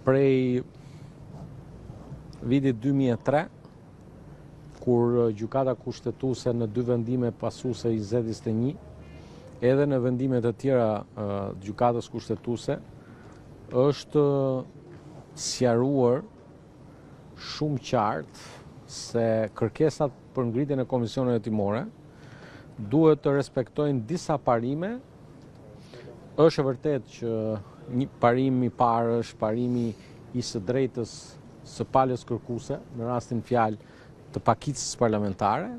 prej vitit 2003, kur gjykata kushtetuese në 2 vendime pasuese i Z21, edhe në vendimet e tjera gjykatës kushtetuese, është sqaruar shumë qartë se kërkesat për ngritjen e komisioneve hetimore duhet të respektojnë disa parime. Është e vërtet që një parim i parë është parimi i së drejtës së palës kërkuese, në rastin fjalë të pakicës parlamentare,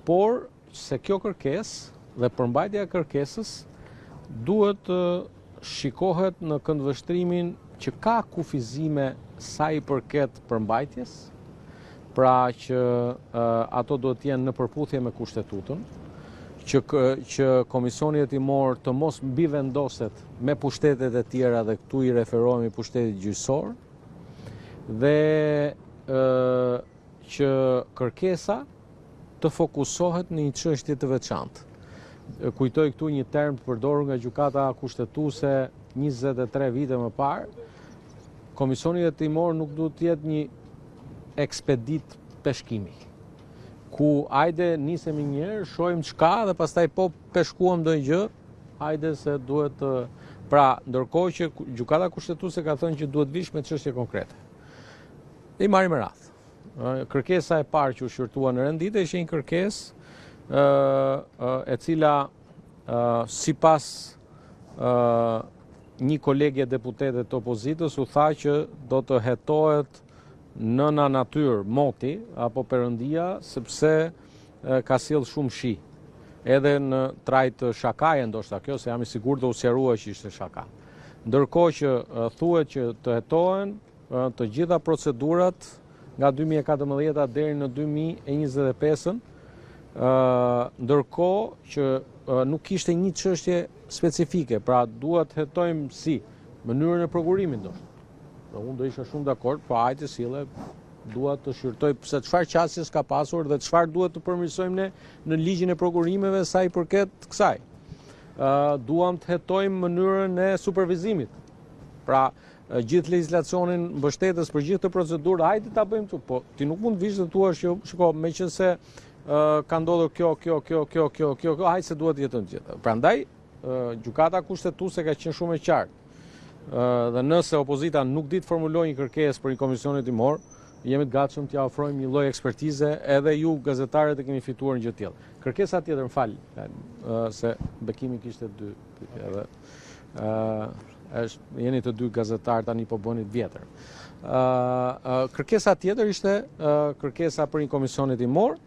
por se kjo kërkesë dhe përmbajtja e kërkesës duhet të shikohet në këndvështrimin që ka kufizime sa i përket përmbajtjes, pra që ato duhet të jenë në përputhje me kushtetutën, që Komisioni Hetimor të mos mbivendoset me pushtetet e tjera, dhe këtu i referohemi pushtetit gjyqësor, dhe që kërkesa të fokusohet në një çështje të veçantë. Kujtoj këtu një term të përdorur nga gjykata kushtetuese 23 vite më parë. Komisioni Hetimor nuk duhet të jetë një ekspedit peshkimi, ku ajde nisemi një herë, shohim çka dhe pastaj po peshkuam ndonjë gjë, ajde se duhet të... Pra, ndërkohë që gjykata kushtetuese ka thënë që duhet vish me çështje konkrete. I marrim me radhë. Kërkesa e parë që u shqyrtua në rendite ishte një kërkesë e cila sipas një kolegje deputetet të opozitës u tha që do të hetohet nëna natyrë, moti apo Perëndia, sepse ka sjell shumë shi. Edhe në trajt shakaje ndoshta kjo, se jam i sigurt do u sqarua që ishte shaka. Ndërkohë që thuhet që të hetohen të gjitha procedurat nga 2014 deri në 2025, ndërkohë që nuk kishte një çështje specifike, pra duhet hetojmë si mënyrën e prokurimit ndoshta. Unë do isha shumë dakord, po hajde sille, duhet të shqyrtoj se çfarë qasjes ka pasur dhe çfarë duhet të përmirësojmë ne në ligjin e prokurimeve sa i përket kësaj. Duam të hetojmë mënyrën e supervizimit. Pra, gjithë legjislacionin mbështetës për gjithë të procedurë, hajde ta bëjmë këtu, po ti nuk mund vish dhe thua që shiko, meqense ka ndodhur kjo, hajde se duhet të jetojmë të gjitha. Prandaj, gjykata kushtetuese ka qenë shumë e qartë. Dhe nëse opozita nuk di të formulojë një kërkesë për një komision hetimor, jemi të gatshëm t'ja ofrojmë një lloj ekspertize, edhe ju gazetarët e keni fituar një gjë tillë. Kërkesa tjetër, më fal, se Bekimi kishte 2 pyetje, jeni të 2 gazetarë tani po bëni të vjetër. Kërkesa tjetër ishte kërkesa për një komision hetimor,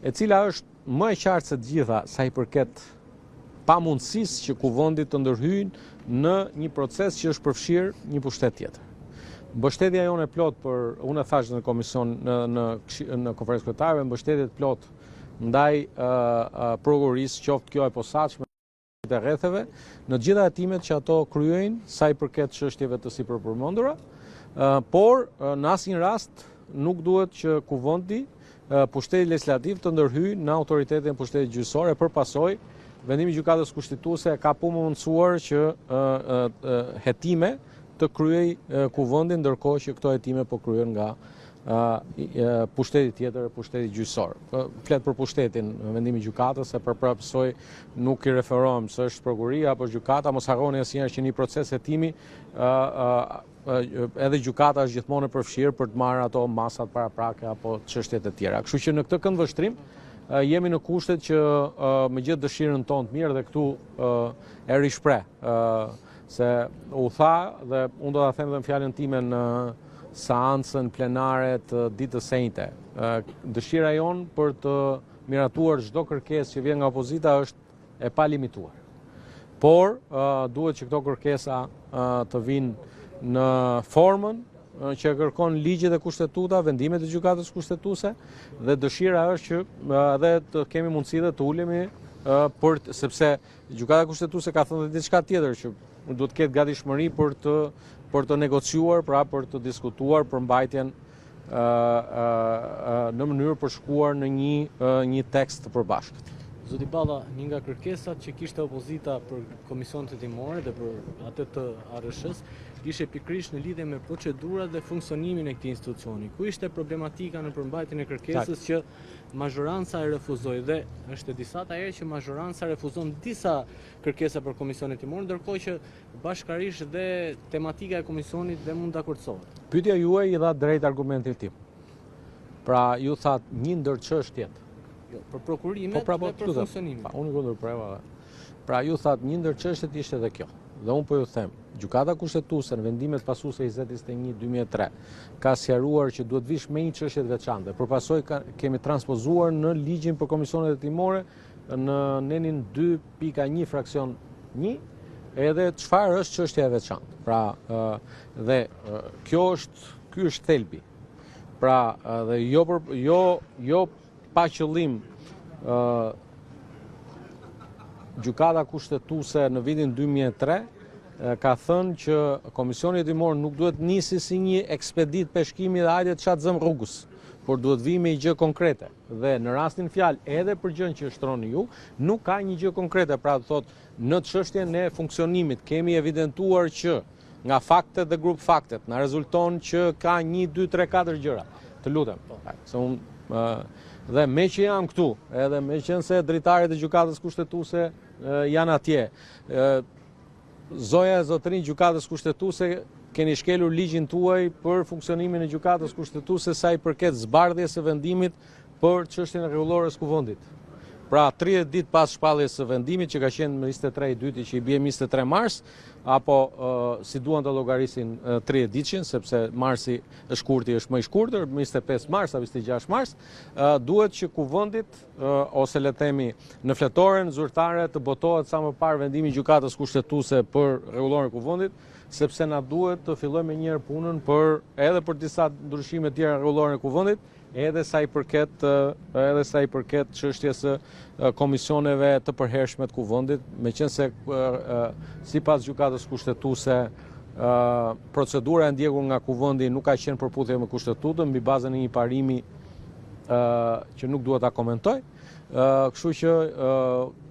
e cila është më e qartë se të gjitha sa i përket pamundësisë që kuvendit të ndërhyjnë në një proces që është përfshirë një pushtet tjetër. Mbështetja jonë e plot për, unë e thash në komision në konferencë kryetarëve, mbështetje e plot ndaj prokurorisë, qoftë kjo e posaçme të rretheve, në të gjitha hetimet që ato kryejnë sa i përket çështjeve të sipërpërmendura, por në asnjë rast nuk duhet që kuvendi, pushteti legislativ të ndërhyjë në autoritetin e pushtetit gjyqësor, e përpasoj vendimi i gjykatës kushtetuese ka mundësuar që hetime të kryej kuvendi, ndërkohë që këto hetime po kryhen nga pushteti tjetër, pushteti gjyqësor. Flet për pushtetin, vendimi i gjykatës, se përpasoj nuk i referohem se është prokuria apo gjykata, mos harroni asnjëherë që një proces hetimi edhe gjykata është gjithmonë e përfshirë për të marrë ato masat paraprake apo çështjet e tjera. Kështu që në këtë këndvështrim jemi në kushtet që me gjithë dëshirën tonë të mirë, dhe këtu e rishpreh, se u tha dhe unë do ta them edhe në fjalën time në seancën plenare të ditës së njëjtë. Dëshira jonë për të miratuar çdo kërkesë që vjen nga opozita është e palimituar. Por duhet që këto kërkesa të vinë në formën që kërkon ligjet e kushtetuta, vendimet e gjykatës kushtetuese, dhe dëshira është që edhe të kemi mundësi dhe të ulemi sepse gjykata kushtetuese ka thënë diçka tjetër, që duhet të ketë gatishmëri për të negociuar, pra për të diskutuar për mbajtjen në mënyrë përshkuar në një tekst të përbashkët. Zoti Balla, një nga kërkesat që kishte opozita për komisionet hetimore dhe për atë të ARSH-s ishte pikërisht në lidhje me procedurat dhe funksionimin e këtij institucioni. Ku ishte problematika në përmbajtjen e kërkesës që mazhoranca e refuzoi dhe është e disata herë që mazhoranca refuzon disa kërkesa për komisionin hetimor, ndërkohë që bashkërisht dhe tematika e komisionit dhe mund ta kurcohet. Pyetja juaj i dha drejt argumentit tim. Pra ju thatë një ndër çështjet. Jo, për prokurimet dhe për funksionimin. Unë kundër preva. Pra ju thatë një ndër çështjet ishte edhe kjo. Dhe unë po ju them, gjykata kushtetuese në vendimet pasuese 2021-2003 ka sqaruar që duhet vish me një çështje të veçantë. Përpasoj kemi transpozuar në ligjin për komisionet hetimore në nenin 2.1 fraksion 1 edhe çfarë është çështja e veçantë. Pra dhe ky është thelbi. Pra dhe jo pa qëllim gjykata kushtetuese në vitin 2003 ka thënë që komisioni hetimor nuk duhet nisi si një ekspedit peshkimi dhe hajde të çadzëm rrugës, por duhet vi me një gjë konkrete. Dhe në rastin fjalë edhe për gjën që shtroni ju, nuk ka një gjë konkrete. Pra thotë, në çështjen e funksionimit kemi evidentuar që nga faktet dhe grup faktet na rezulton që ka 1, 2, 3, 4 gjëra. Të lutem. Se unë dhe me që jam këtu, edhe me qenë se dritaret e gjykatës kushtetuese janë atje, zoja e zotërin gjykatës kushtetuese keni shkelur ligjin tuaj për funksionimin e gjykatës kushtetuese sa i përket zbardhjes së vendimit për çështjen e rregullores kuvendit. Pra 30 ditë pas shpalljes së vendimit që ka qenë në 23/2 që i bie 23 mars, apo si duan të llogarisin 30 ditëshin, sepse marsi është shkurti është më i shkurtër, 25 mars apo 26 mars, duhet që kuvendit ose le të themi në fletoren zyrtare të botohet sa më parë vendimi i gjykatës kushtetuese për rregulloren e kuvendit, sepse na duhet të fillojmë njëherë punën edhe për disa ndryshime të tjera në rregulloren e kuvendit, edhe sa i përket çështjes së komisioneve të përhershme të kuvendit, meqense sipas gjykatës kushtetuese procedura e ndjekur nga kuvendi nuk ka qenë përputhje me kushtetutën mbi bazën e një parimi që nuk dua ta komentoj. Kështu që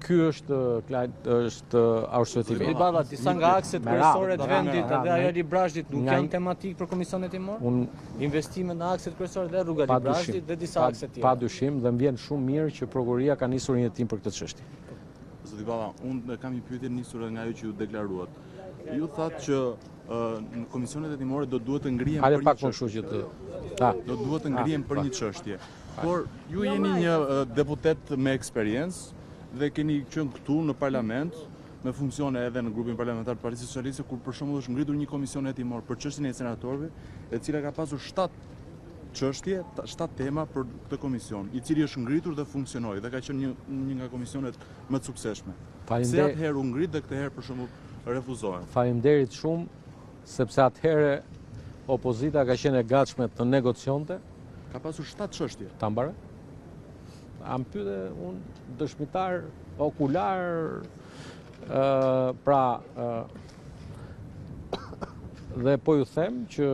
ky është arsyetimi. Balla, disa nga akset kryesore të vendit edhe ajo Librazhit nuk janë tematik për komisionet hetimor? Investimet në akset kryesore dhe rruga Librazhit dhe disa akset tjera. Padyshim dhe më vjen shumë mirë që prokuroria ka nisur një hetim për këtë çështje. Zoti Balla, unë kam një pyetje nisur nga ajo që ju deklaruat. Ju thatë që në komisionet hetimore do duhet të ngrihen për një çështje. Do duhet të ngrihen për një çështje. Por ju jeni një deputet me eksperiencë dhe keni qenë këtu në parlament me funksione edhe në grupin parlamentar të Partisë Socialiste, kur për shembull është ngritur një komision hetimor për çështjen e senatorëve, e cila ka pasur 7 çështje, 7 tema për këtë komision, i cili është ngritur dhe funksionoi dhe ka qenë një nga komisionet më të suksesshme. Se atëherë u ngrit dhe këtë herë për shembull refuzohen. Faleminderit shumë, sepse atëherë opozita ka qenë e gatshme të negocionte. Ka pasur 7 çështje. Ta mbaroj? Am pyete unë dëshmitar okular, dhe po ju them që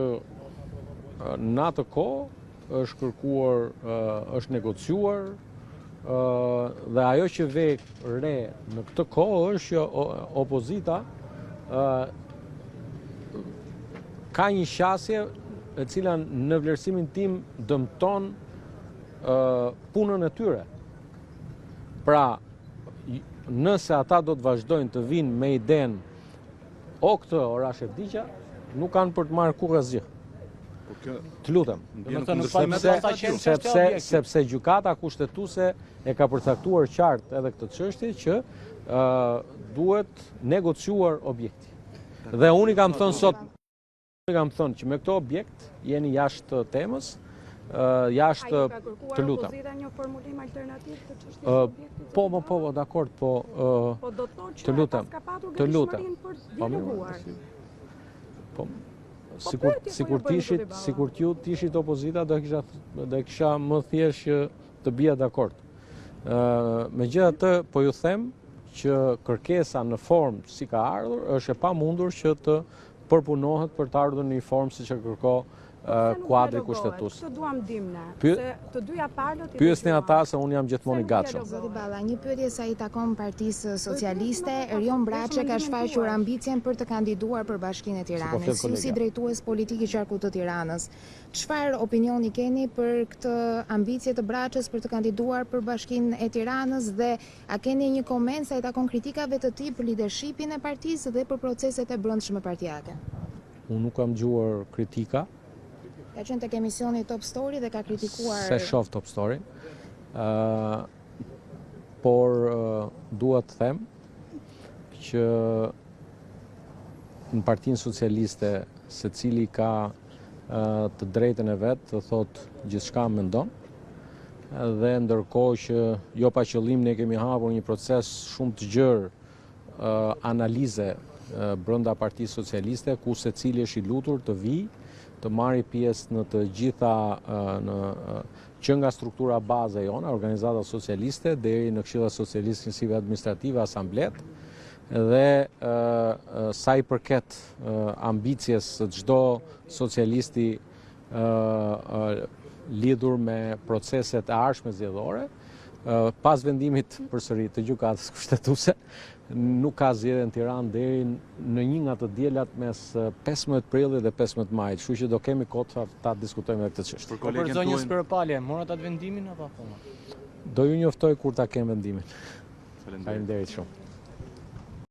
në atë kohë është kërkuar, është negociuar, dhe ajo që ve re në këtë kohë është që opozita ka një qasje e cila në vlerësimin tim dëmton punën e tyre. Pra, nëse ata do të vazhdojnë të vinë me idenë o këtë o Rashef Digja, nuk kanë për të marrë kurrë asgjë. Të lutem. Sepse gjykata kushtetuese e ka përcaktuar qartë edhe këtë çështje që duhet negociuar objekti. Dhe unë i kam thënë sot që me këto objekt jeni jashtë temës, jashtë të lutem. A i ka kërkuar opozita një formulim alternativ të çështjes së objektit? Po, dakord, po. Po do të thotë që pas ka patur gënjeshmërinë për dialoguar. Po, sikur t'ju t'ishit opozita, do kisha më thjesht që të bija dakord. Megjithatë, po ju them që kërkesa në formë si ka ardhur është e pamundur që të përpunohet për të ardhur në një formë siç e kërko kuadri kushtetues. Këtë duam dimne, se të dyja palët i pyesni ata se unë jam gjithmonë i gatshëm. Zoti Balla, një pyetje sa i takon Partisë Socialiste, Erion Braçe ka shfaqur ambicien për të kandiduar për Bashkinë e Tiranës. Ju si drejtues politik i qarkut të Tiranës, çfarë opinioni keni për këtë ambicie të Braçes për të kandiduar për Bashkinë e Tiranës dhe a keni një koment sa i takon kritikave të tij për leadershipin e partisë dhe për proceset e brendshme partijake? Unë nuk kam dëgjuar kritika. Ka qenë tek emisioni Top Story dhe ka kritikuar... Se shoh Top Story. Por duhet të them që në Partinë Socialiste secili ka të drejtën e vet të thotë gjithçka mendon. Dhe ndërkohë që jo pa qëllim ne kemi hapur një proces shumë të gjerë analize brenda Partisë Socialiste ku secili është i lutur të vijë të marri pjesë në të gjitha që nga struktura baze jona, organizata socialiste, deri në Këshilla Socialiste Njësive Administrative, Asamblet, dhe sa i përket ambicjes së çdo socialisti lidhur me proceset e ardhshme zgjedhore, pas vendimit përsëri të gjykatës kushtetuese, nuk ka zgjedhje në Tiranë deri në një nga të diellat mes 15 prillit dhe 15 majit, kështu që do kemi kohë ta diskutojmë këtë çështje. Për zonjën Spërpalje, morat atë vendimin apo akoma? Do ju njoftoj kur ta kem vendimin. Faleminderit shumë.